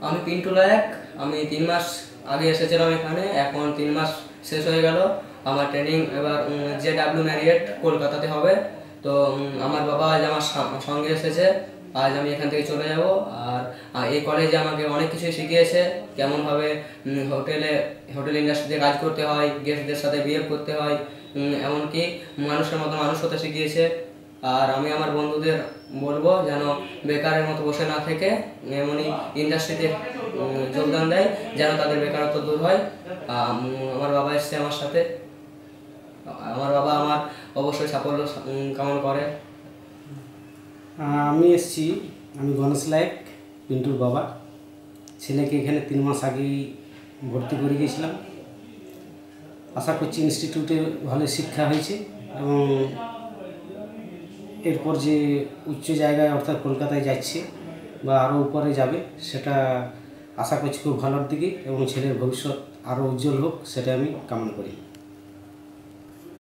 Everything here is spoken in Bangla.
আমি পিন্টু লায়েক। আমি 3 মাস আগে এসেছিলাম এখানে, এখন 3 মাস শেষ হয়ে গেল। আমার ট্রেনিং এবার JW ম্যারিয়েট কলকাতাতে হবে। তো আমার বাবা আজ আমার সঙ্গে এসেছে। আজ আমি এখান থেকে চলে যাব। আর এই কলেজে আমাকে অনেক কিছুই শিখিয়েছে, কেমনভাবে হোটেল ইন্ডাস্ট্রিতে কাজ করতে হয়, গেস্টদের সাথে বিহেভ করতে হয়, এমনকি মানুষের মতো মানুষ হতে শিখিয়েছে। আর আমি আমার বন্ধুদের বলবো যেন বেকারের মতো বসে না থেকে এমনই ইন্ডাস্ট্রিতে যোগদান দেয়, যেন তাদের বেকারত্ব দূর হয়। আমার বাবা এসছে আমার সাথে। আমার বাবা আমার অবশ্যই সাফল্য কামনা করে। আমি এসেছি, আমি গণেশ লায়েক, পিন্টুর বাবা। ছেলেকে এখানে 3 মাস আগেই ভর্তি করে গিয়েছিলাম। আশা করছি ইনস্টিটিউটে ভালো শিক্ষা হয়েছে এবং এরপর যে উচ্চ জায়গায় অর্থাৎ কলকাতায় যাচ্ছে বা আরও উপরে যাবে, সেটা আশা করছি খুব ভালোর দিকে এবং ছেলের ভবিষ্যৎ আরও উজ্জ্বল হোক, সেটা আমি কামনা করি।